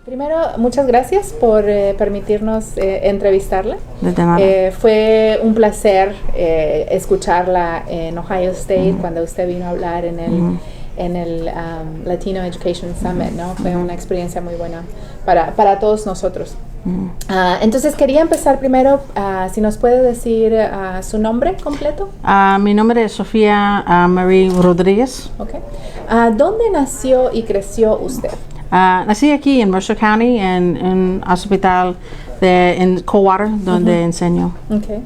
Primero, muchas gracias por permitirnos entrevistarla. De nada. Fue un placer escucharla en Ohio State cuando usted vino a hablar en el Latino Education Summit, ¿no? Fue una experiencia muy buena para todos nosotros. Entonces quería empezar primero, si nos puede decir su nombre completo. Mi nombre es Sophia Rodriguez. Okay. ¿Dónde nació y creció usted? Nací aquí en Mercer County, en un hospital en Coldwater, donde enseño. Okay.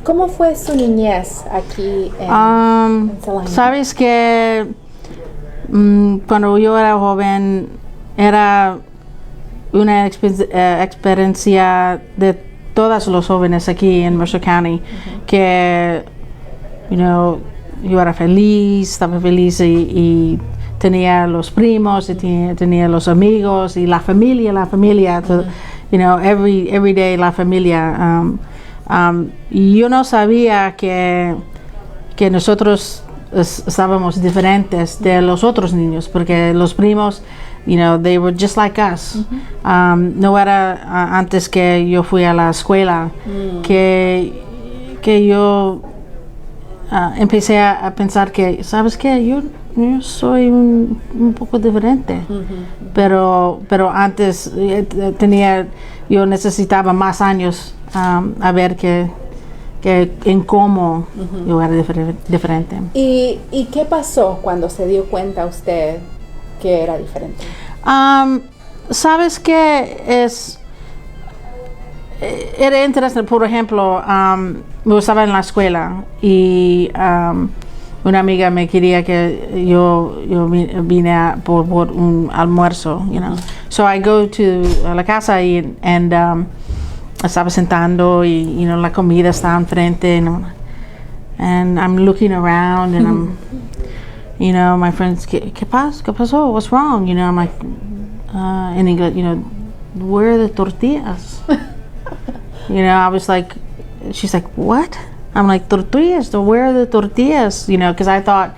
¿Cómo fue su niñez aquí en Salina? Sabes que cuando yo era joven era una experiencia de todos los jóvenes aquí en Mercer County, que yo era feliz, estaba feliz y tenía los primos y tenía los amigos y la familia, every day la familia. Y yo no sabía que nosotros estábamos diferentes de los otros niños, porque los primos, they were just like us. No era antes que yo fui a la escuela que yo empecé a pensar que, ¿sabes qué? Yo soy un poco diferente, pero antes yo necesitaba más años a ver que en cómo yo era diferente. ¿Y qué pasó cuando se dio cuenta usted que era diferente? Sabes que era interesante. Por ejemplo, yo estaba en la escuela y una amiga me quería que yo vine por un almuerzo, So I go to la casa y estaba sentando y la comida está enfrente and I'm looking around and I'm my friends, ¿qué pasó? What's wrong? I'm like, in English, where are the tortillas? I was like, she's like, what? I'm like, tortillas, where are the tortillas? Because I thought,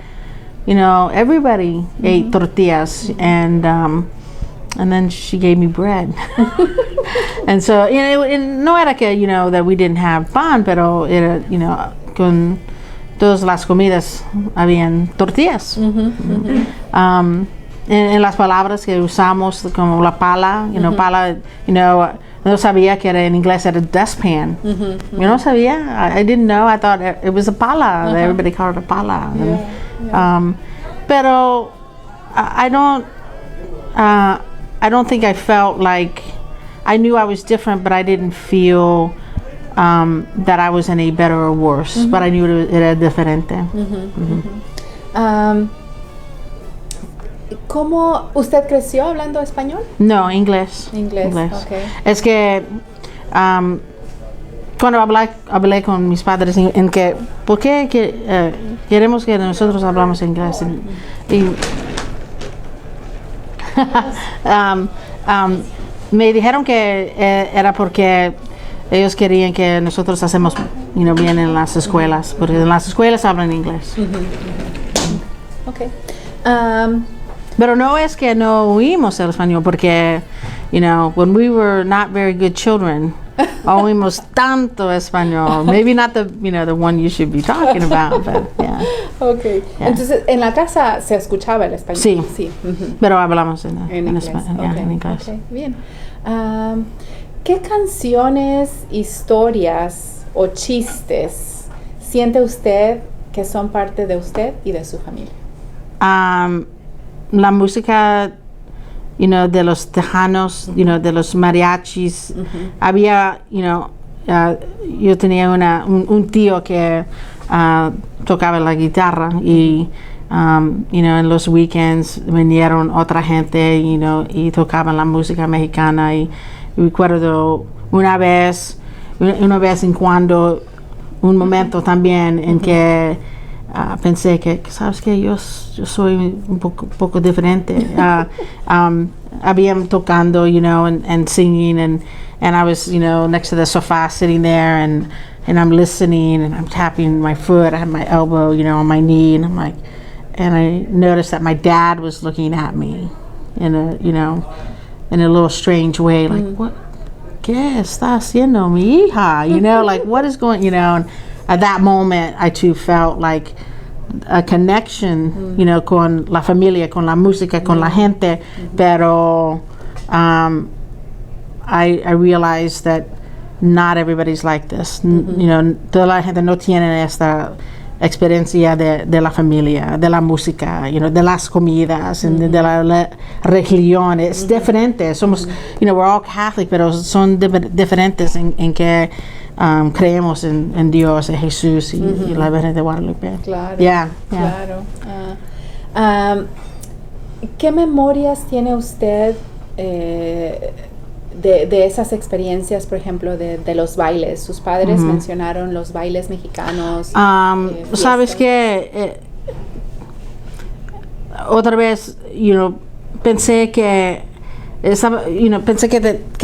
everybody ate tortillas, and then she gave me bread. And so, no era que, that we didn't have pan, pero era, con todas las comidas habían tortillas. En las palabras que usamos, como la pala, pala, no sabía que era en inglés era dustpan. Yo no sabía. I didn't know. I thought it was a pala. Everybody called it a pala. Pero I don't think I felt like I knew I was different, but I didn't feel that I was any better or worse. But I knew it era diferente. ¿Cómo usted creció hablando español? No, inglés. Inglés. Okay. Es que cuando hablé con mis padres en que ¿por qué queremos que nosotros hablamos inglés? Me dijeron que era porque ellos querían que nosotros hacemos bien en las escuelas, porque en las escuelas hablan inglés. Okay. Pero no es que no oímos el español, porque, when we were not very good children, oímos tanto español. Maybe not the one you should be talking about, but yeah. Okay. Yeah. Entonces, en la casa se escuchaba el español. Sí. Pero hablamos en español, okay. En inglés. Okay. Bien. ¿Qué canciones, historias o chistes siente usted que son parte de usted y de su familia? La música, de los tejanos, de los mariachis. Había, yo tenía un tío que tocaba la guitarra y, en los weekends vinieron otra gente, y tocaban la música mexicana y recuerdo una vez en cuando, un momento también en que pensé que sabes que yo soy un poco diferente. Habían tocando, and singing, and I was, next to the sofa sitting there, and I'm listening, and I'm tapping my foot. I had my elbow, on my knee, and I'm like, and I noticed that my dad was looking at me in a, in a little strange way, like, what? ¿Qué está haciendo mi hija? You know, like, what is going, you know, and at that moment, I too felt like a connection, you know, con la familia, con la música, con la gente, pero I realized that not everybody's like this. You know, toda la gente no tiene esta experiencia de la familia, de la música, you know, de las comidas, and de la religión. Es diferente. Somos, you know, we're all Catholic, pero son diferentes en que creemos en Dios, en Jesús y la Virgen de Guadalupe. Claro, Yeah. claro. ¿Qué memorias tiene usted de esas experiencias, por ejemplo, de los bailes? Sus padres mencionaron los bailes mexicanos. Sabes que otra vez, you know, pensé que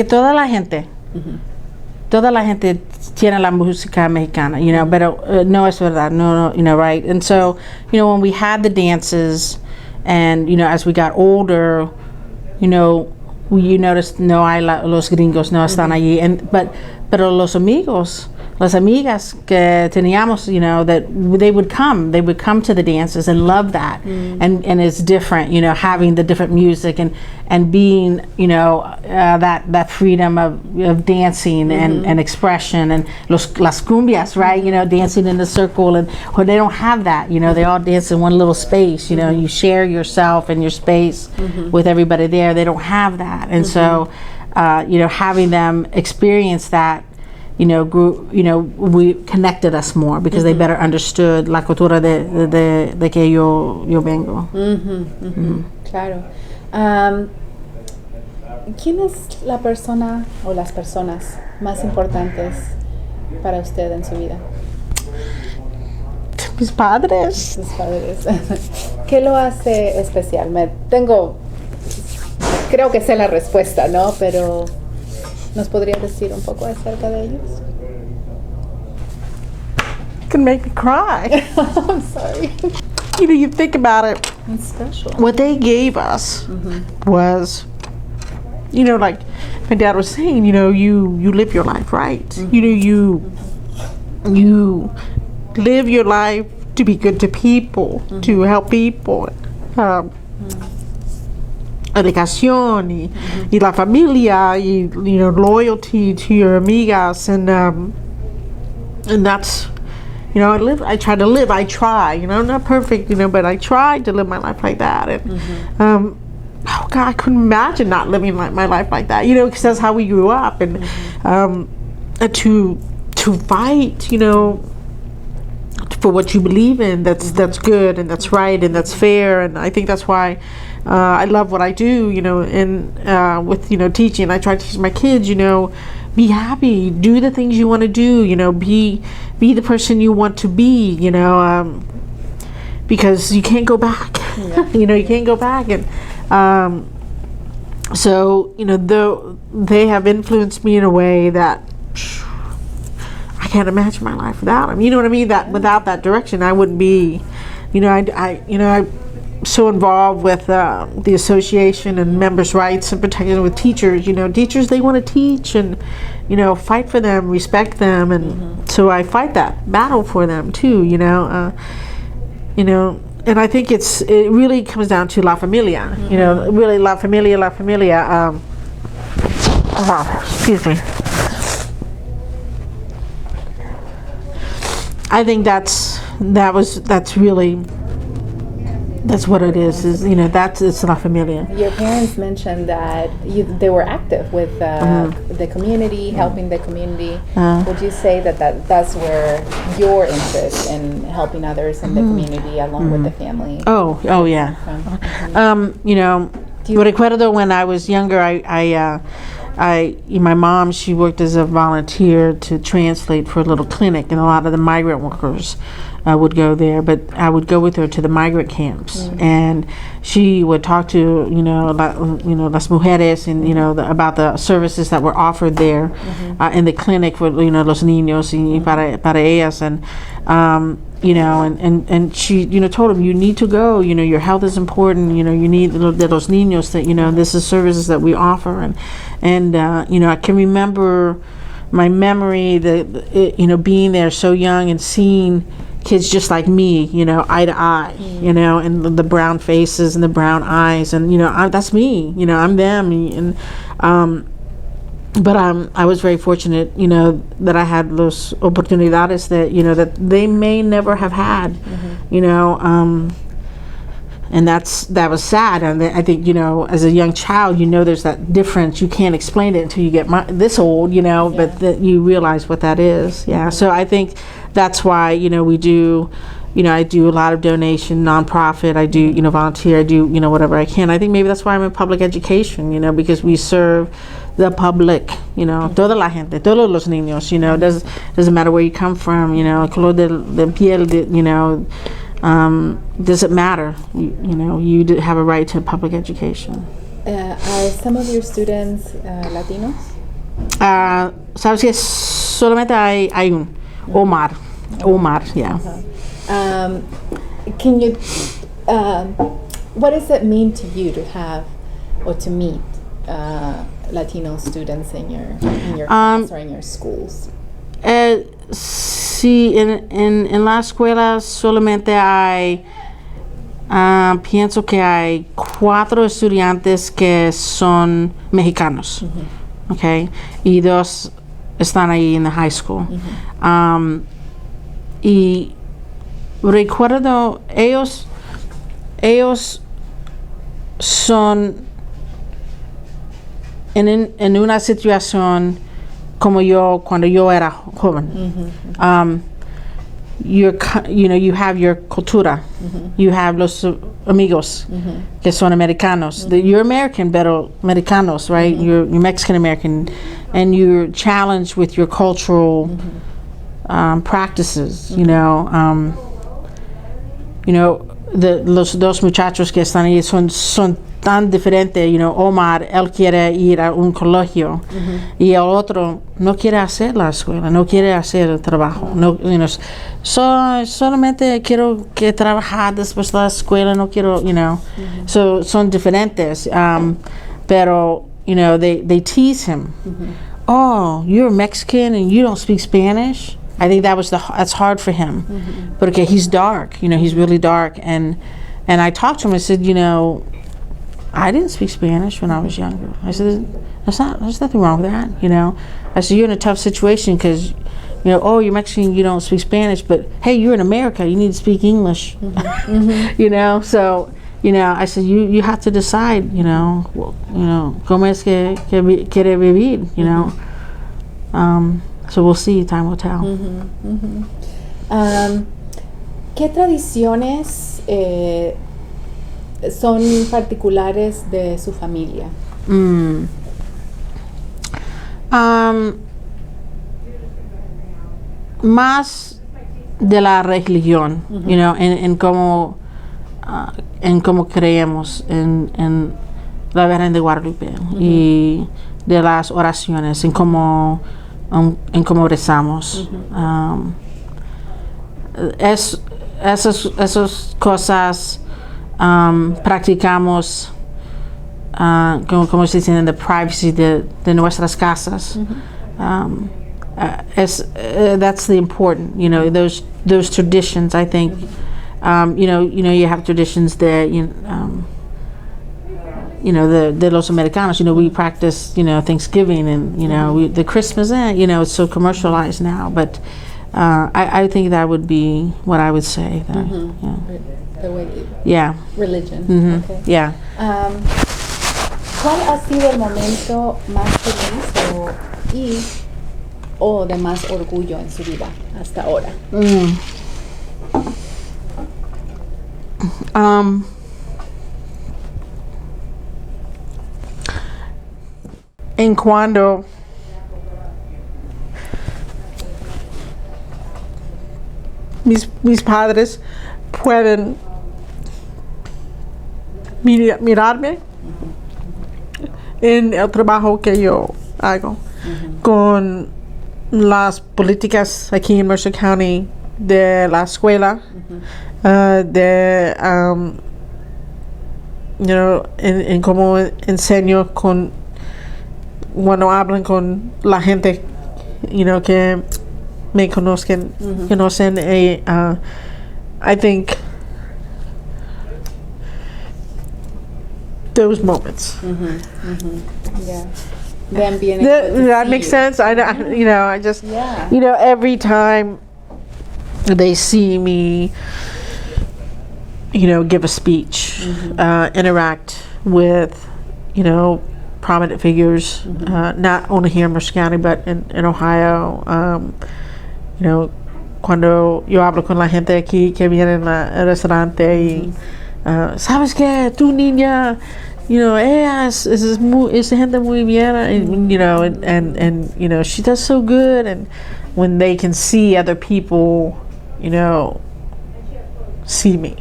toda la gente tiene la música mexicana, you know, pero no es verdad, no, you know, right? And so, you know, when we had the dances, and you know, as we got older, you know, you noticed no hay los gringos no están allí, pero los amigos, las amigas que teníamos, you know, that they would come to the dances and love that, and it's different, you know, having the different music and being, you know, that freedom of dancing and expression, and las cumbias, right, you know, dancing in a circle, and when they don't have that, you know, they all dance in one little space, you know, you share yourself and your space with everybody there. They don't have that, and so you know, having them experience that, you know, we connected us more because they better understood la cultura de que yo vengo. Claro. ¿Quién es la persona o las personas más importantes para usted en su vida? Mis padres. Sus padres. ¿Qué lo hace especial? Creo que sé la respuesta, ¿no? Pero ¿nos podría decir un poco acerca de ellos? You can make me cry. I'm sorry. You know, you think about it. It's special. What they gave us was, you know, like my dad was saying, you know, you live your life right. You know, you live your life to be good to people, to help people. Educación y la familia, y, you know, loyalty to your amigas, and that's, you know, I try, you know, not perfect, you know, but I tried to live my life like that, and oh God, I couldn't imagine not living my life like that, you know, because that's how we grew up, and to fight, you know, for what you believe in, that's good, and that's right, and that's fair, and I think that's why I love what I do, you know, and with, you know, teaching. I try to teach my kids, you know, be happy, do the things you want to do, you know, be the person you want to be, you know, because you can't go back. You know, you can't go back, and so, you know, they have influenced me in a way that I can't imagine my life without them. You know what I mean? That without that direction, I wouldn't be, you know, I'm so involved with the association and members' rights and protection with teachers. You know, teachers, they want to teach and, you know, fight for them, respect them, and so I fight that battle for them too. You know, and I think it really comes down to la familia. You know, really la familia. Excuse me. I think that's what it is, you know, it's la familia. Your parents mentioned that they were active with the community, helping the community. Would you say that's where your interest in helping others in the community along with the family? Oh yeah. You know, recuerdo when I was younger, my mom, she worked as a volunteer to translate for a little clinic, and a lot of the migrant workers would go there, but I would go with her to the migrant camps, and she would talk to las mujeres, and about the services that were offered there in the clinic for los niños y para ellas, and and she told them, you need to go, your health is important, you need de los niños, that this is services that we offer, and I can remember my memory that being there so young and seeing kids just like me, eye to eye, and the brown faces and the brown eyes, and that's me, I'm them, and but I was very fortunate, that I had those oportunidades that they may never have had, and that was sad. And I think as a young child, there's that difference. You can't explain it until you get this old, but that you realize what that is. Yeah. So I think that's why we do. I do a lot of donation, nonprofit. I do volunteer. I do whatever I can. I think maybe that's why I'm in public education. Because we serve the public. Toda la gente, todos los niños. Doesn't matter where you come from. Color de piel. Doesn't matter. You have a right to public education. Are some of your students Latinos? Sabes que solamente hay un Omar, yeah. Can you? What does it mean to you to have or to meet Latino students in your class or in your schools? Sí, en la escuela solamente hay, pienso que hay 4 estudiantes que son mexicanos, okay, y 2 están ahí en la high school. Y recuerdo, ellos son en una situación como yo cuando yo era joven. You have your cultura, you have los amigos que son americanos. You're American, pero americanos, right? You're Mexican American, and you're challenged with your cultural practices. Los dos muchachos que están ahí son tan diferentes. Omar, él quiere ir a un colegio, y el otro no quiere hacer la escuela, no quiere hacer el trabajo. Solamente quiero que trabajar después de la escuela, no quiero, son diferentes. Pero, they tease him. Oh, you're Mexican and you don't speak Spanish? I think that's hard for him, because he's dark, he's really dark, and I talked to him. I said, I didn't speak Spanish when I was younger. I said, there's nothing wrong with that, I said, you're in a tough situation because, oh, you're Mexican, you don't speak Spanish, but hey, you're in America, you need to speak English, so, I said, you have to decide, cómo es que quiere vivir, So we'll see, time will tell. ¿Qué tradiciones son particulares de su familia? Más de la religión, en cómo creemos en la Virgen de Guadalupe, y de las oraciones, en cómo rezamos. Esas cosas practicamos, como se dice, en la privacy de nuestras casas. That's the important, those traditions. I think, you have traditions that de los americanos. We practice, Thanksgiving, and the Christmas. It's so commercialized now, but I think that would be what I would say. That, The way. Yeah. Religion. Okay. Yeah. ¿Cuál ha sido el momento más feliz o de más orgullo en su vida hasta ahora? En cuando mis padres pueden mirarme en el trabajo que yo hago con las políticas aquí en Mercer County de la escuela, en cómo enseño cuando hablan con la gente, que me conocen. I think those moments. Yeah. Them being That makes sense. I just, every time they see me, give a speech, interact with, prominent figures, not only here in Mercer County, but in Ohio. Cuando yo hablo con la gente aquí que viene al restaurante y, ¿sabes qué? Tu niña, ella es gente muy bien, and she does so good. And when they can see other people, see me.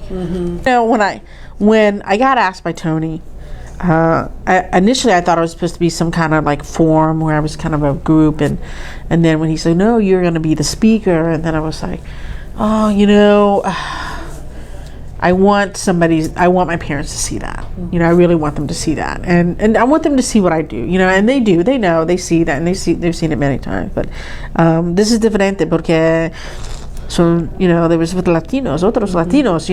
When I got asked by Tony, initially I thought it was supposed to be some kind of like forum where I was kind of a group, and then when he said, no, you're going to be the speaker, and then I was like, oh, I want my parents to see that. I really want them to see that, and I want them to see what I do, and they do, they know, they see that, and they've seen it many times. But this is diferente porque son, there was with Latinos, otros Latinos,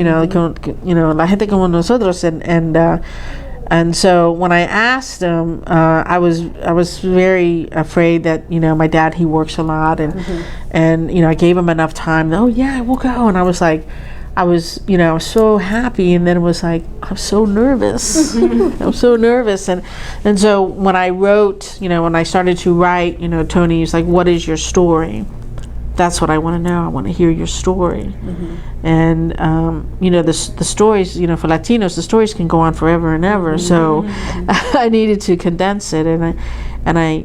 la gente como nosotros, and so when I asked him, I was very afraid that my dad, he works a lot, and I gave him enough time. Oh yeah, we'll go. And I was like, I was so happy, and then it was like, I'm so nervous. I'm so nervous, and so when I wrote, when I started to write, Tony was like, what is your story? That's what I want to know. I want to hear your story. And the stories, for Latinos, the stories can go on forever and ever. So I needed to condense it, and I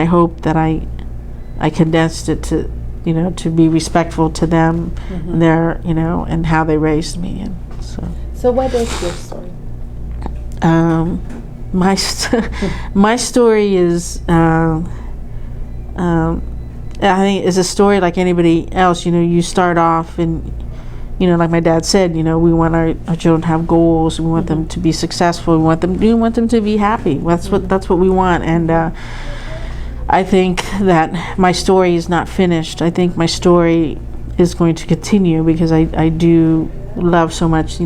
hope that I condensed it to to be respectful to them, and their and how they raised me. And so what is your story? My story is I think it's a story like anybody else. You start off, and like my dad said, we want our children to have goals. We want them to be successful. We want them to be happy. That's what we want. And I think that my story is not finished. I think my story is going to continue because I do love so much,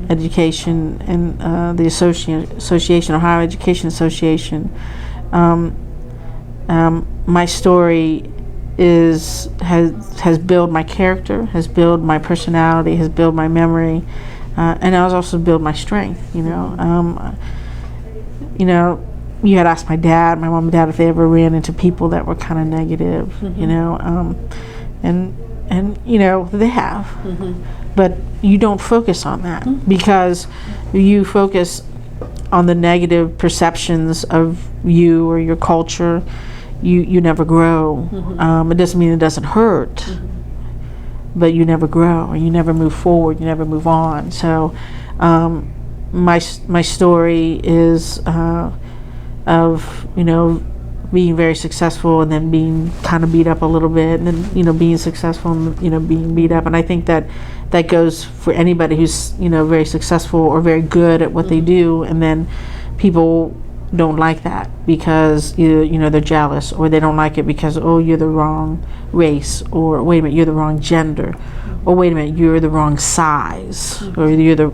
education, and the association, Ohio Education Association. My story has built my character, has built my personality, has built my memory, and has also built my strength. You had asked my mom and dad, if they ever ran into people that were kind of negative, and they have, but you don't focus on that because you focus on the negative perceptions of you or your culture. You never grow. It doesn't mean it doesn't hurt, but you never grow, and you never move forward. You never move on. So, my story is of being very successful, and then being kind of beat up a little bit, and then being successful, and being beat up. And I think that goes for anybody who's very successful or very good at what they do, and then people don't like that because they're jealous, or they don't like it because, oh, you're the wrong race, or wait a minute, you're the wrong gender, or wait a minute, you're the wrong size, or you're the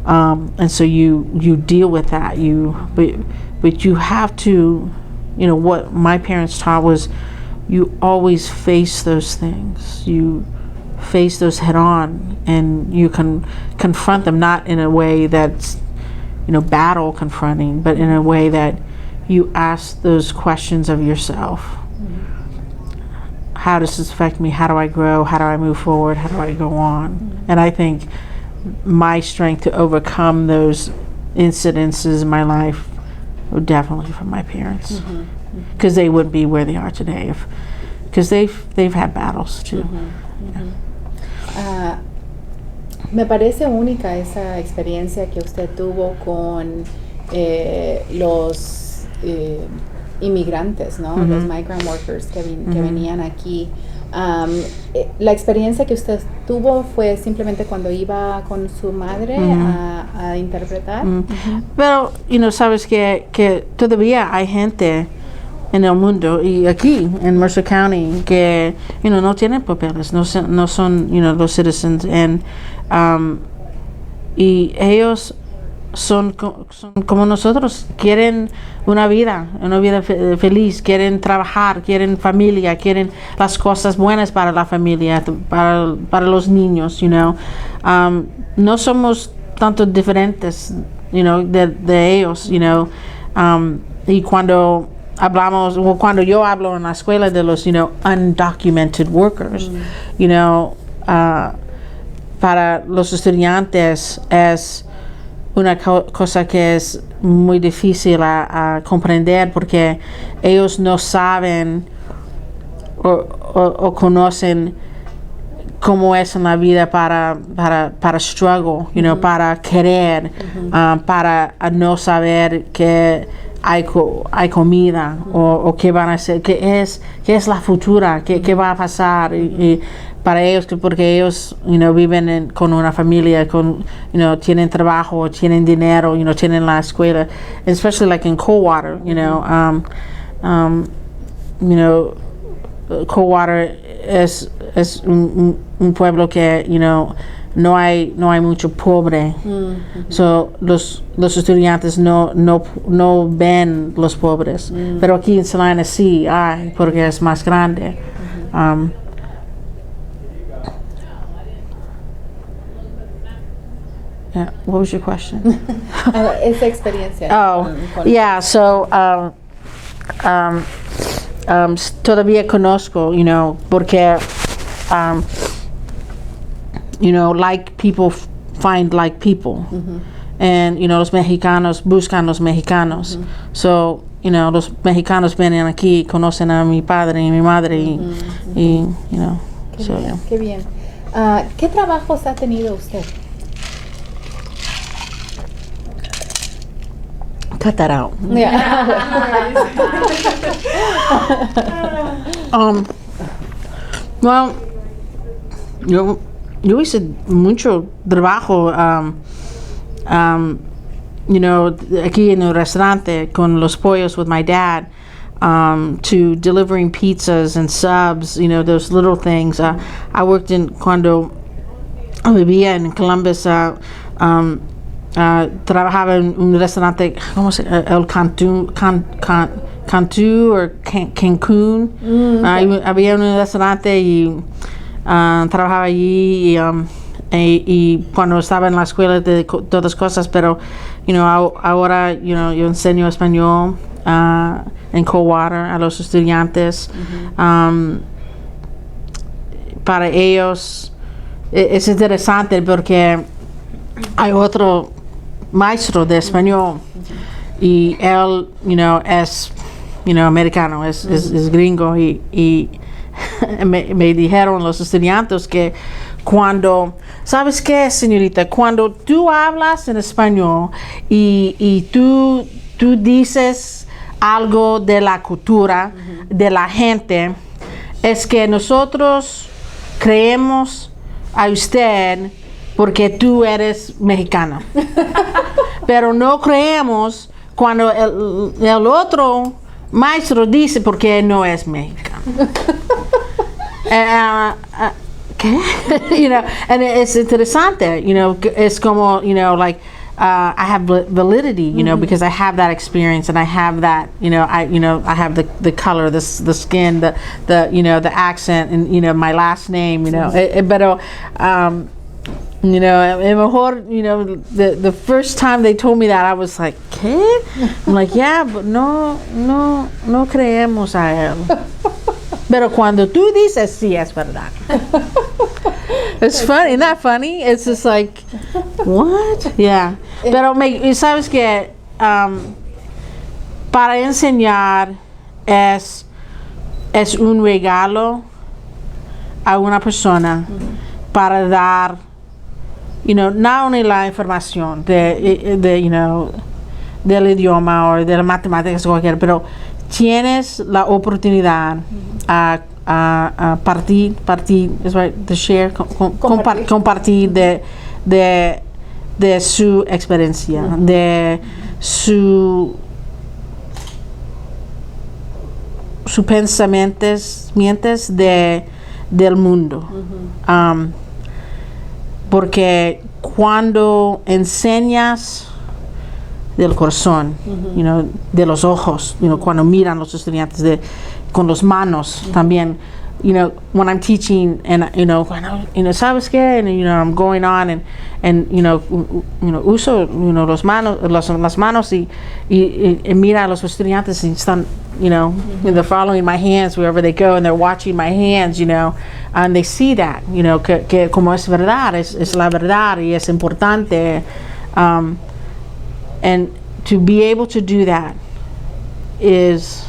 and so you deal with that. But you have to, what my parents taught was, you always face those things. You face those head on, and you can confront them, not in a way that's battle confronting, but in a way that you ask those questions of yourself. How does this affect me? How do I grow? How do I move forward? How do I go on? And I think my strength to overcome those incidences in my life were definitely from my parents, because they wouldn't be where they are today because they've had battles too. Me parece única esa experiencia que usted tuvo con los inmigrantes, ¿no? Los migrant workers que venían aquí. La experiencia que usted tuvo fue simplemente cuando iba con su madre a interpretar. Pero, sabes que todavía hay gente en el mundo y aquí en Mercer County que no tienen papeles, no son los citizens, y ellos son como nosotros, quieren una vida feliz, quieren trabajar, quieren familia, quieren las cosas buenas para la familia, para los niños, no somos tanto diferentes, de ellos, y cuando hablamos, o cuando yo hablo en la escuela de los, undocumented workers, para los estudiantes es una cosa que es muy difícil a comprender porque ellos no saben o conocen cómo es en la vida para struggle, para querer, para no saber que hay comida o qué van a hacer, qué es la futura, qué va a pasar, y para ellos, porque ellos viven con una familia, tienen trabajo, tienen dinero, tienen la escuela, especially like in Coldwater, Coldwater es un pueblo que no hay mucho pobre. So los estudiantes no ven los pobres, pero aquí en Salina sí hay, porque es más grande. Yeah, what was your question? Esa experiencia. Yeah, so todavía conozco, porque like people find like people, and los mexicanos buscan los mexicanos. So los mexicanos vienen aquí, conocen a mi padre y mi madre, y Qué bien, yeah. Qué bien. ¿Qué trabajos ha tenido usted? Cut that out. Yeah. Well, yo hice mucho trabajo, aquí en el restaurante con los pollos with my dad, to delivering pizzas and subs, those little things. I worked cuando vivía en Columbus, trabajaba en un restaurante, ¿cómo se llama? El Cantú o Cancún. Había un restaurante y trabajaba allí, y cuando estaba en la escuela de todas cosas, pero ahora yo enseño español en Coldwater a los estudiantes. Para ellos es interesante porque hay otro maestro de español y él es americano, es gringo, y me dijeron los estudiantes que ¿sabes qué, señorita? Cuando tú hablas en español y tú dices algo de la cultura de la gente, es que nosotros creemos a usted porque tú eres mexicana. Pero no creemos cuando el otro maestro dice porque no es mexicano. ¿Qué? And it's interesante, es como, like, I have validity, because I have that experience, and I have that, I have the color, the skin, the accent, and my last name, pero mejor, the first time they told me that, I was like, ¿qué? I'm like, yeah, but no creemos a él. Pero cuando tú dices, sí, es verdad. It's funny, not funny? It's just like, what? Yeah. Pero sabes que para enseñar es un regalo a una persona para dar, not only la información del idioma o de las matemáticas o cualquier, pero tienes la oportunidad a partir, is right, the share, compartir de su experiencia, de su pensamientos del mundo. Porque cuando enseñas del corazón, de los ojos, cuando miran los estudiantes, con las manos también, when I'm teaching and sabes qué, and I'm going on and uso las manos y mira a los estudiantes y están they're following my hands wherever they go and they're watching my hands, and they see that, que como es verdad, es la verdad y es importante, and to be able to do that is,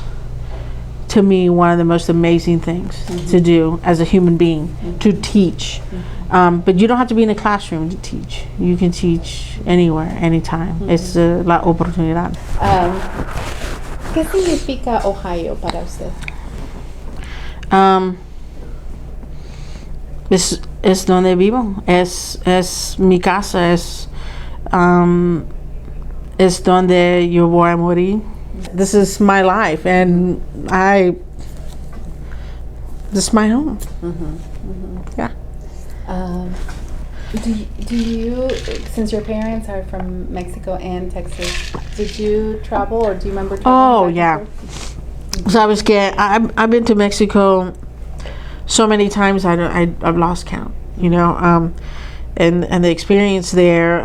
to me, one of the most amazing things to do as a human being, to teach. But you don't have to be in a classroom to teach. You can teach anywhere, anytime. Es la oportunidad. ¿Qué significa Ohio para usted? Es donde vivo. Es mi casa. Es donde yo voy a morir. This is my life, and this is my home. Yeah. Do you, since your parents are from Mexico and Texas, did you travel, or do you remember traveling? Oh, yeah. So I was scared. I've been to Mexico so many times. I've lost count. And the experience there.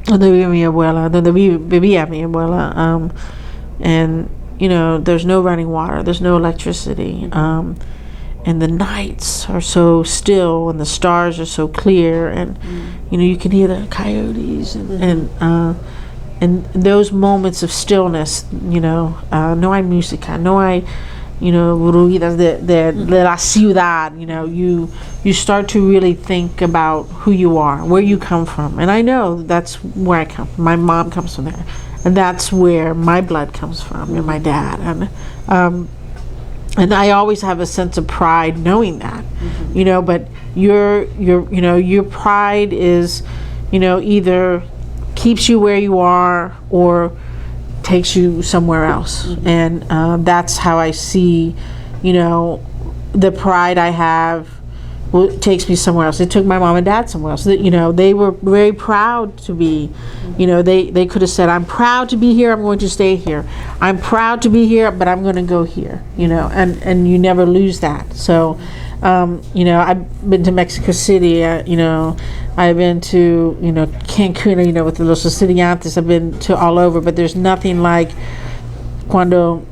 Donde vivía mi abuela, and there's no running water, there's no electricity, and the nights are so still, and the stars are so clear, and you can hear the coyotes, and those moments of stillness, no hay música, no hay ruidas de la ciudad. You start to really think about who you are, where you come from, and I know that's where I come from. My mom comes from there, and that's where my blood comes from, and my dad, and I always have a sense of pride knowing that, but your pride is, either keeps you where you are or takes you somewhere else, and that's how I see, the pride I have. Well, it takes me somewhere else. It took my mom and dad somewhere else. They were very proud to be. They could have said, "I'm proud to be here. I'm going to stay here. I'm proud to be here, but I'm going to go here." And you never lose that. So, I've been to Mexico City. I've been to Cancun. With los estudiantes, I've been to all over. But there's nothing like cuando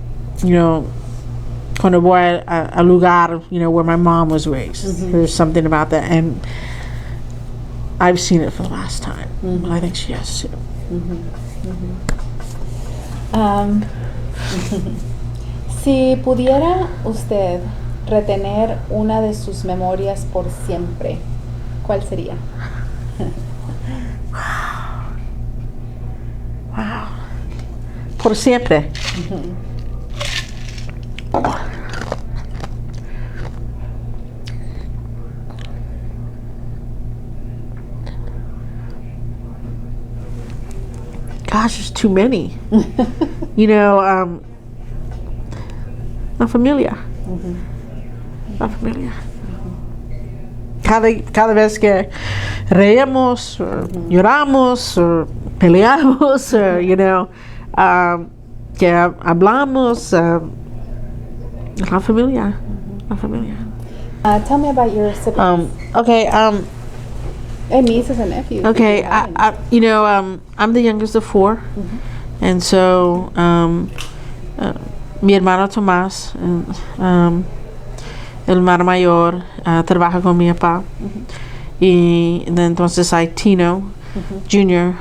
voy a lugar, where my mom was raised. There's something about that, and I've seen it for the last time. I think she has too. Si pudiera usted retener una de sus memorias por siempre, ¿cuál sería? Wow. Por siempre. Gosh, there's too many. La familia. La familia. Cada vez que reímos, lloramos, peleamos, que hablamos, la familia. La familia. Tell me about your siblings. Okay. And nieces and nephews. Okay, I'm the youngest of four, and so mi hermano Tomás, el hermano mayor, trabaja con mi papá, y entonces hay Tino Jr.,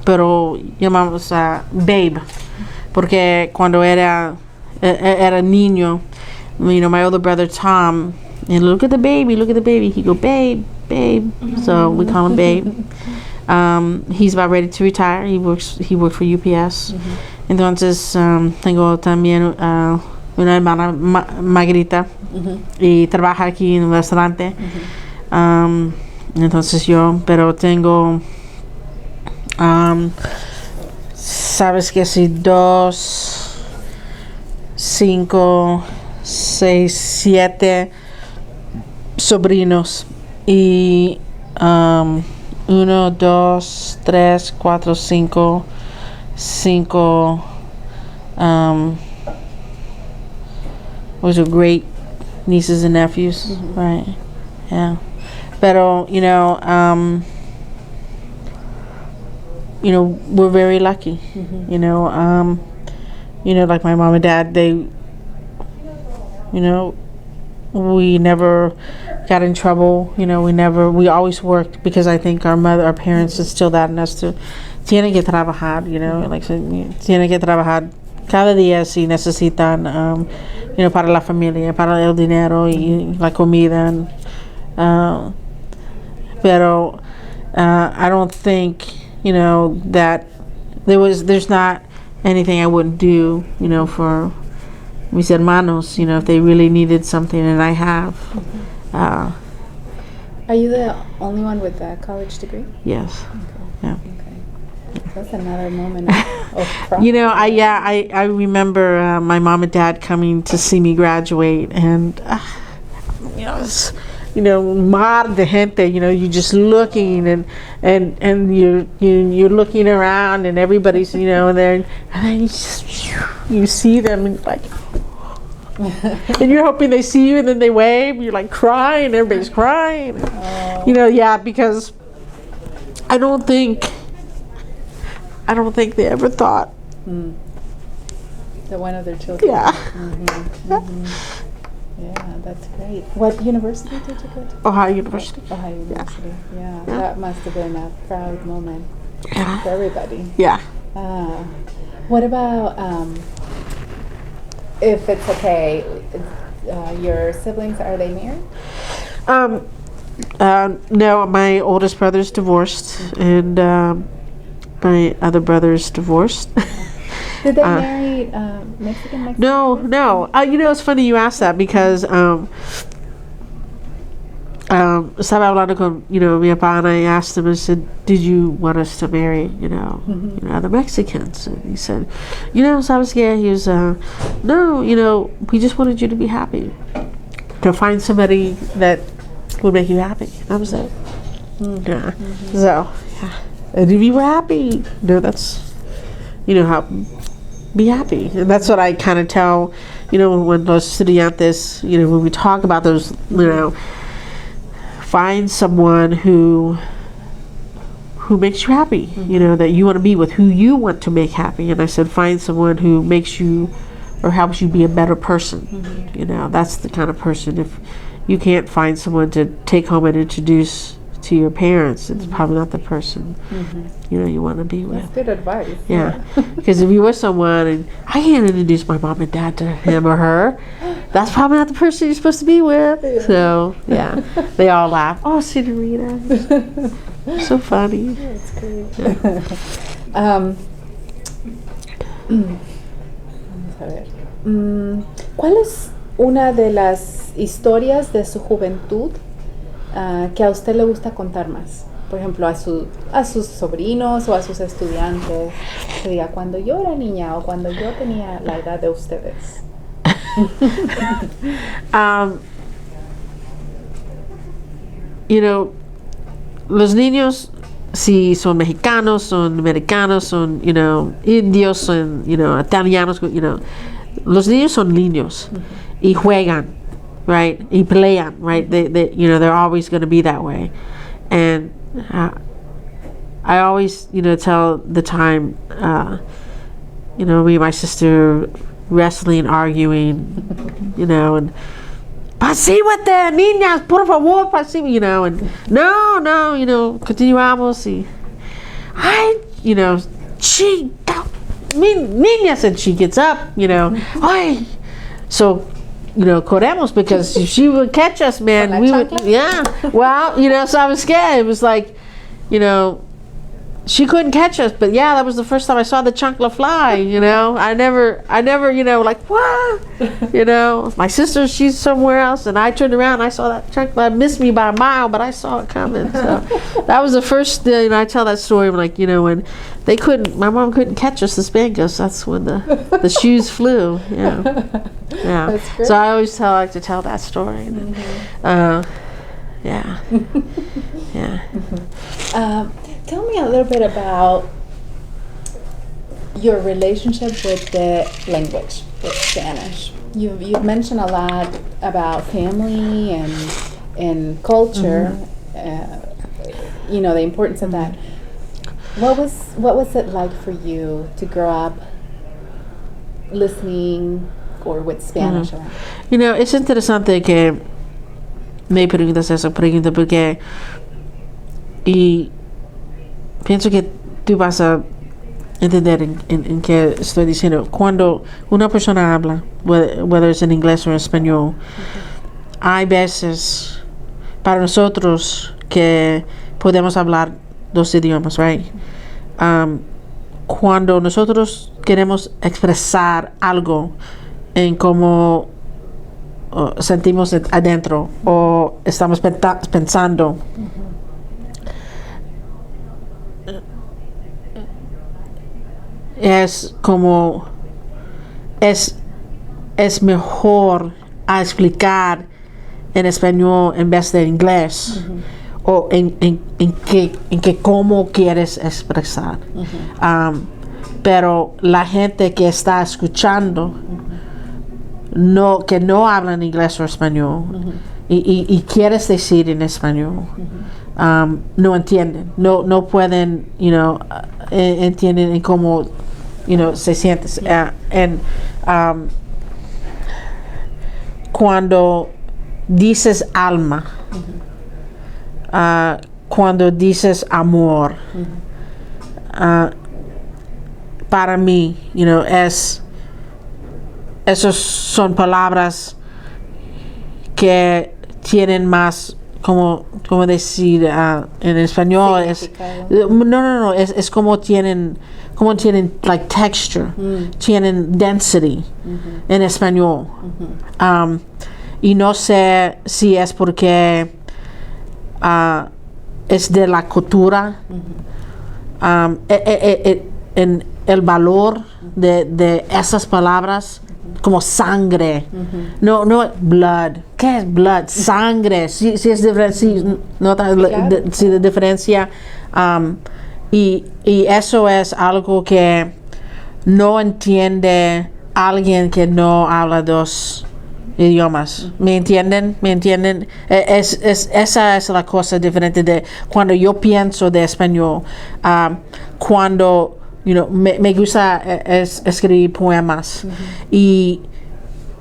pero llamamos a Babe, porque cuando era niño, my older brother Tom and look at the baby. He go, babe. So we call him Babe. He's about ready to retire. He worked for UPS. Entonces tengo también una hermana Margarita y trabaja aquí en un restaurante. Entonces pero tengo sabes que si 2, 5, 6, 7 sobrinos y 1, 2, 3, 4, 5 was it great nieces and nephews, right? Yeah. Pero we're very lucky. Like my mom and dad, we never got in trouble. We always worked because I think our parents instilled that in us too. Tienen que trabajar, tienen que trabajar cada día si necesitan, para la familia, para el dinero y la comida. Pero I don't think, that there's not anything I wouldn't do, for mis hermanos, if they really needed something, and I have. Are you the only one with a college degree? Yes. Okay. Yeah. Okay. That's another moment of pride. I remember my mom and dad coming to see me graduate, and it's, mar de gente, you're just looking and you're looking around and everybody's there, and then you see them and like and you're hoping they see you and then they wave, you're like crying, everybody's crying. Because I don't think they ever thought that one of their children. Yeah, that's great. What university did you go to? Ohio University. Ohio University. Yeah. That must have been a proud moment for everybody. Yeah. What about, if it's okay, your siblings, are they married? No, my oldest brother's divorced, and my other brother's divorced. Did they marry Mexican? No. It's funny you asked that because estaba hablando con mi papá, and I asked him, I said, did you want us to marry the Mexicans? And he said, sabes que, he was no, we just wanted you to be happy, to find somebody that would make you happy. That was it. Yeah. So and if you were happy, that's how. Be happy, and that's what I kind of tell, when those estudiantes, when we talk about those, find someone who makes you happy, that you want to be with, who you want to make happy. And I said, find someone who makes you or helps you be a better person. That's the kind of person. If you can't find someone to take home and introduce to your parents, it's probably not the person you want to be with. That's good advice. Yeah, because if you were someone and I can't introduce my mom and dad to him or her, that's probably not the person you're supposed to be with. Yeah. So they all laugh. Oh, Senorita, so funny. That's great. Vamos a ver. ¿Cuál es una de las historias de su juventud que a usted le gusta contar más? Por ejemplo, a sus sobrinos o a sus estudiantes, que diga, cuando yo era niña o cuando yo tenía la edad de ustedes. Los niños, si son mexicanos, son americanos, son, indios, son, italianos, los niños son niños y juegan, right? Y pelean, right? They're always going to be that way. And I always, tell the time, me and my sister wrestling, arguing, and pasíbate, niñas, por favor, pasíbate, and no, continuamos, y, ay, niñas, and she gets up, ay. So corremos because if she would catch us, man, we would, yeah. Well, so I was scared. It was like, she couldn't catch us, but yeah, that was the first time I saw the chancla fly. I never, like what, my sister, she's somewhere else, and I turned around, and I saw that chancla. It missed me by a mile, but I saw it coming. So that was the first. I tell that story like when my mom couldn't catch us, the Spankers. That's when the shoes flew. Yeah. That's great. So I always like to tell that story. Yeah. Yeah. Tell me a little bit about your relationship with the language, with Spanish. You've mentioned a lot about family and culture. The importance of that. What was it like for you to grow up listening or with Spanish around? Es interesante que me preguntas esa pregunta porque pienso que tú vas a entender en qué estoy diciendo. Cuando una persona habla, whether it's en inglés o en español, hay veces para nosotros que podemos hablar dos idiomas, right? Cuando nosotros queremos expresar algo en cómo sentimos adentro o estamos pensando, es como es mejor a explicar en español en vez de inglés o en que cómo quieres expresar. Pero la gente que está escuchando que no habla en inglés o español y quieres decir en español, no entienden, no pueden, entienden en cómo se siente. Cuando dices alma, cuando dices amor, para mí, esas son palabras que tienen más, como decir en español, es como tienen like texture, tienen density en español. Y no sé si es porque es de la cultura, en el valor de esas palabras, como sangre, no blood. ¿Qué es blood? Sangre, si es diferente, si de diferencia, y eso es algo que no entiende alguien que no habla dos idiomas. ¿Me entienden? Esa es la cosa diferente de cuando yo pienso de español. Cuando me gusta escribir poemas, y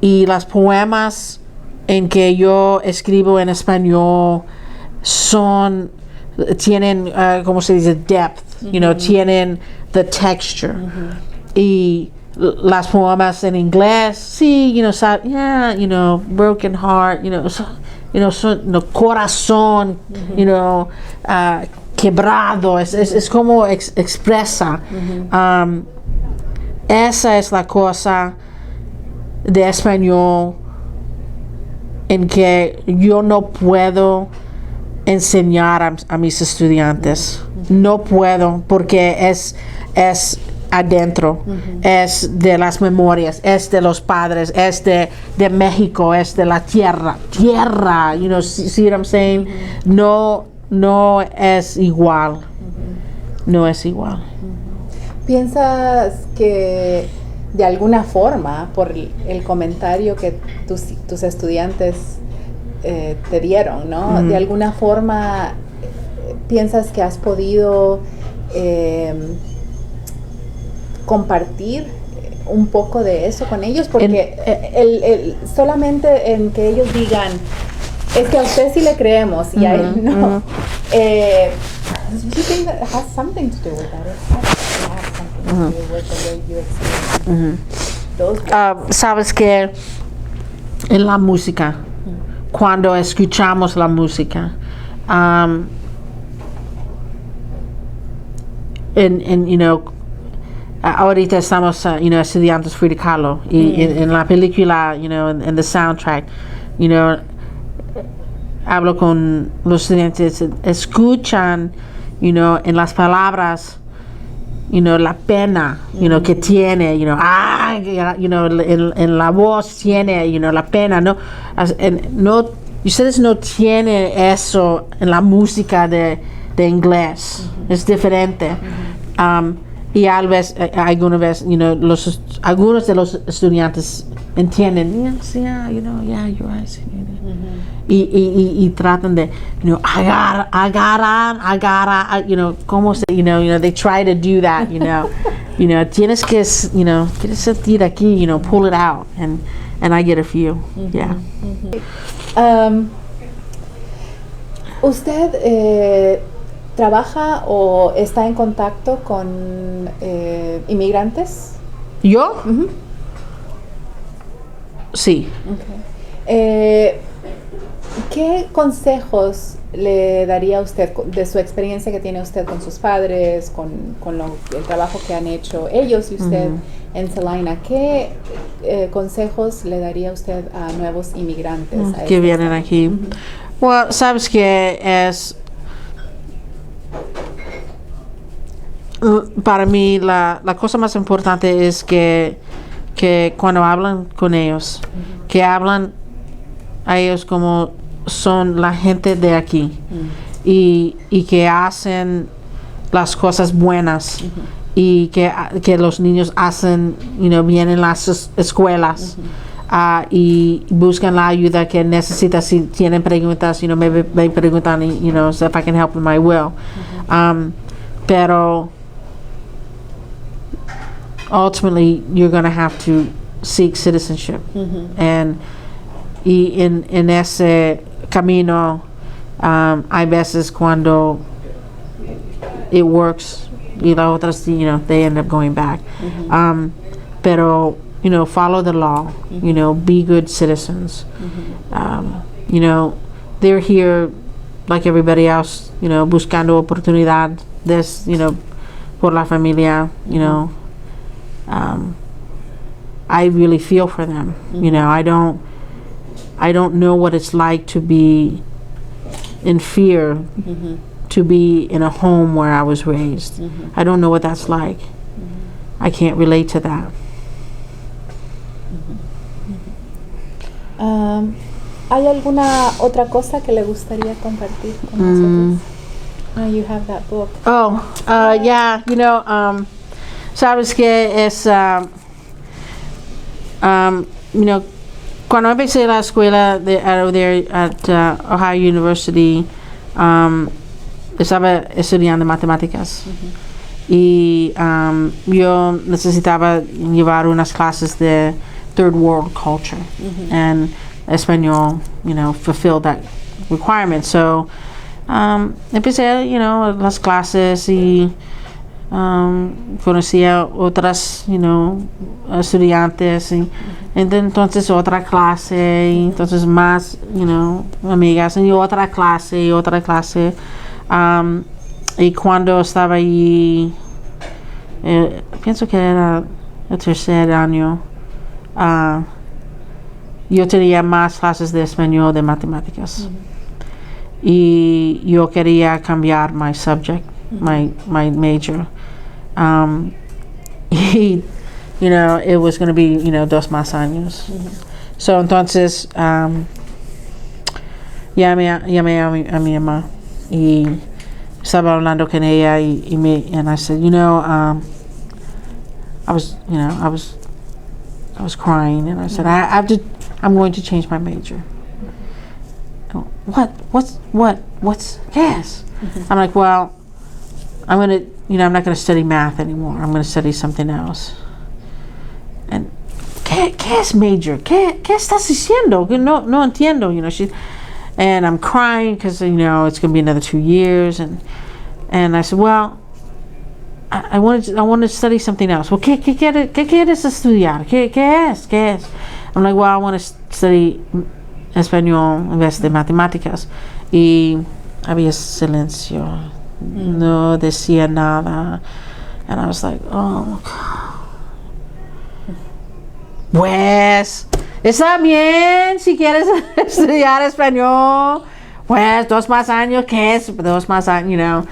las poemas en que yo escribo en español tienen ¿cómo se dice? Depth, tienen the texture. Y las poemas en inglés, sí, broken heart, son corazón, quebrado, es como expresa. Esa es la cosa de español en que yo no puedo enseñar a mis estudiantes. No puedo, porque es adentro, es de las memorias, es de los padres, es de México, es de la tierra, see what I'm saying? No es igual. No es igual. ¿Piensas que de alguna forma, por el comentario que tus estudiantes te dieron, ¿no? De alguna forma, ¿piensas que has podido compartir un poco de eso con ellos? Porque solamente en que ellos digan, es que a usted sí le creemos y a él no. You think that has something to do with that? It has to have something to do with the way you experience those words. Sabes que en la música, cuando escuchamos la música. Ahorita estamos, estudiantes Frida Kahlo, y en la película, en the soundtrack, hablo con los estudiantes, escuchan, en las palabras, la pena, que tiene, en la voz tiene, la pena, no, ustedes no tienen eso en la música de inglés, es diferente. Y algunas veces, algunos de los estudiantes entienden, you're right. Y tratan de, I gotta, como se, they try to do that, tienes que sentir aquí, pull it out, and I get a few, yeah. ¿Usted trabaja o está en contacto con inmigrantes? ¿Yo? Sí. Okay. ¿Qué consejos le daría usted de su experiencia que tiene usted con sus padres, con el trabajo que han hecho ellos y usted en Salina? ¿Qué consejos le daría usted a nuevos inmigrantes? Que vienen aquí. Well, sabes que es... Para mí la cosa más importante es que cuando hablan con ellos, que hablan a ellos como son la gente de aquí, y que hacen las cosas buenas, y que los niños hacen bien en las escuelas, y buscan la ayuda que necesitan. Si tienen preguntas, me preguntan, so if I can help them, I will. Pero ultimately you're going to have to seek citizenship, y en ese camino hay veces cuando it works y las otras, they end up going back, pero follow the law, be good citizens, they're here like everybody else, buscando oportunidades, por la familia, I really feel for them. I don't know what it's like to be in fear, to be in a home where I was raised. I don't know what that's like. I can't relate to that. ¿Hay alguna otra cosa que le gustaría compartir con nosotros? You have that book. Yeah, sabes que es, cuando empecé la escuela out there at Ohio University, estaba estudiando matemáticas, y yo necesitaba llevar unas clases de third world culture, and español, fulfilled that requirement. So empecé, las clases, y conocía otras, estudiantes, y entonces otra clase, y entonces más, amigas, y otra clase, y cuando estaba allí, pienso que era el tercer año, yo tenía más clases de español, de matemáticas, y yo quería cambiar my subject, my major, y it was going to be 2 más años. So entonces llamé a mi mamá, y estaba hablando con ella, and I said, I was crying, and I said, I'm going to change my major. What's gas? I'm like, well, I'm not going to study math anymore. I'm going to study something else. And ¿qué es major? ¿Qué estás diciendo? No entiendo, and I'm crying because, it's going to be another 2 years, and I said, well, I want to study something else. Well, ¿qué quieres estudiar? ¿Qué es? I'm like, well, I want to study español en vez de matemáticas. Y había silencio. No decía nada. And I was like, oh, pues, está bien si quieres estudiar español. Pues, 2 más años, ¿qué es? 2 más años, you know.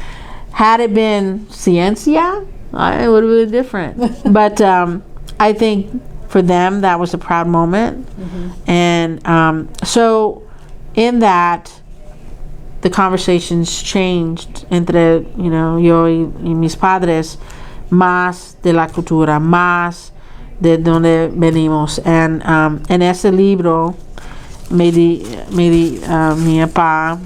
Had it been ciencia, it would have been different. But I think for them, that was a proud moment. And so in that, the conversations changed entre, you know, yo y mis padres, más de la cultura, más de donde venimos. And en ese libro me dio mi papá,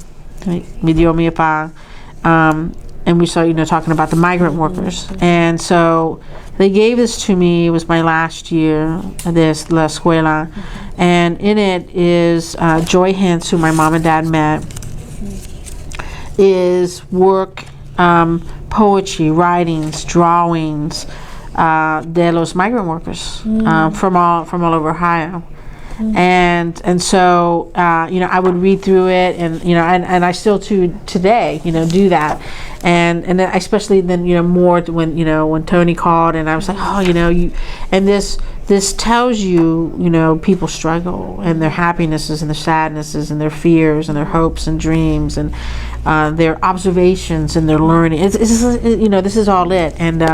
and we started, you know, talking about the migrant workers. And so they gave this to me. It was my last year, this La Escuela. And in it is Joy Hintz, who my mom and dad met, is work, poetry, writings, drawings de los migrant workers from all over Ohio. And so you know, I would read through it, and you know, and I still today, you know, do that. And then especially then, you know, more when, you know, when Tony called, and I was like, oh, you know, and this tells you, you know, people struggle, and their happinesses and their sadnesses and their fears and their hopes and dreams, and their observations and their learning. It's you know, this is all it. And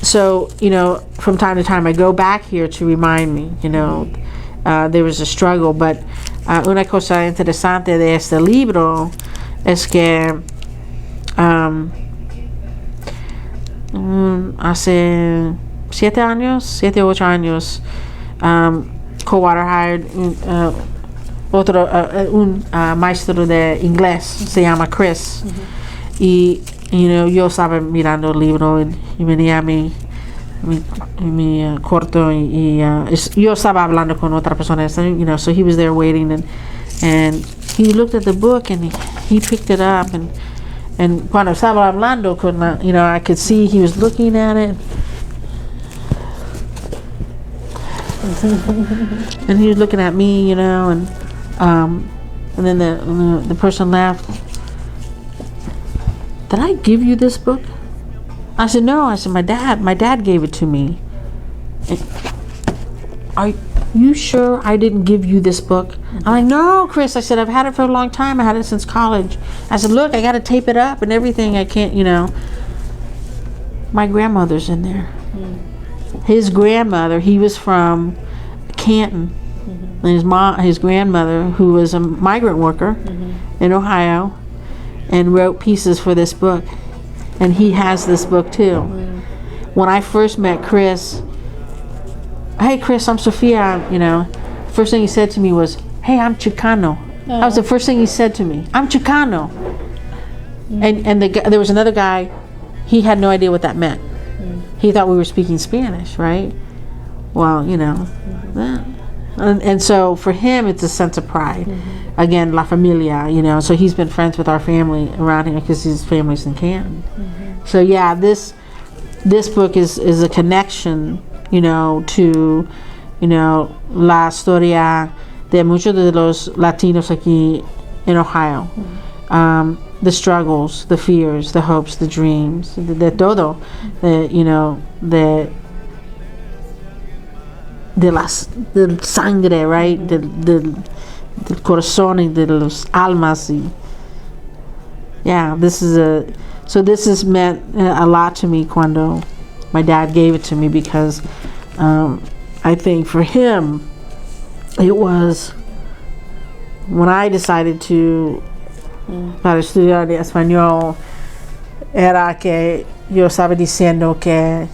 so, you know, from time to time I go back here to remind me, you know, there was a struggle. But una cosa interesante de este libro es que hace 7 o 8 años, Coldwater hired un maestro de inglés, se llama Chris. Y, you know, yo estaba mirando el libro y venía a mi cuarto y yo estaba hablando con otra persona, you know, so he was there waiting, and he looked at the book and he picked it up, and cuando estaba hablando con la, you know, I could see he was looking at it. And he was looking at me, you know, and then the person laughed. Did I give you this book? I said, no. I said, my dad gave it to me. Are you sure I didn't give you this book? I'm like, no, Chris. I said, I've had it for a long time. I had it since college. I said, look, I got to tape it up and everything. I can't, you know. My grandmother's in there. His grandmother, he was from Canton. And his grandmother, who was a migrant worker in Ohio, and wrote pieces for this book. And he has this book too. When I first met Chris, hey Chris, I'm Sophia, you know, first thing he said to me was, hey, I'm Chicano. That was the first thing he said to me. I'm Chicano. And there was another guy, he had no idea what that meant. He thought we were speaking Spanish, right? Well, you know, and so for him it's a sense of pride. Again, La Familia, you know, so he's been friends with our family around here because his family's in Canton. So yeah, this book is a connection, you know, to, you know, la historia de muchos de los Latinos aquí in Ohio. The struggles, the fears, the hopes, the dreams, de todo, you know, del sangre, right? Del corazón y de los almas. Yeah, this has meant a lot to me cuando my dad gave it to me, because I think for him it was when I decided to para estudiar español, era que yo estaba diciendo que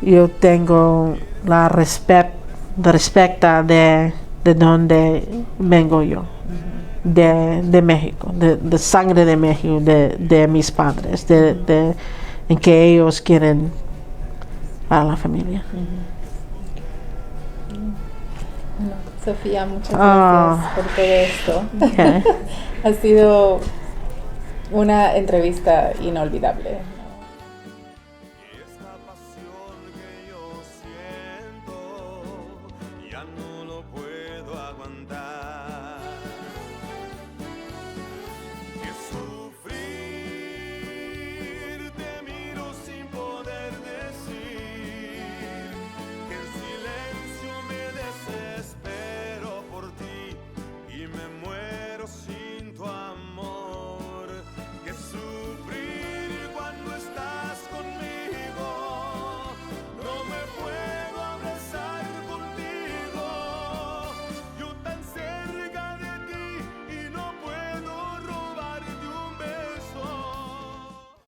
yo tengo la respecta de donde vengo yo, de México, de sangre de México, de mis padres, en que ellos quieren para la familia. Bueno, Sofía, muchas gracias por todo esto. Okay. Ha sido una entrevista inolvidable.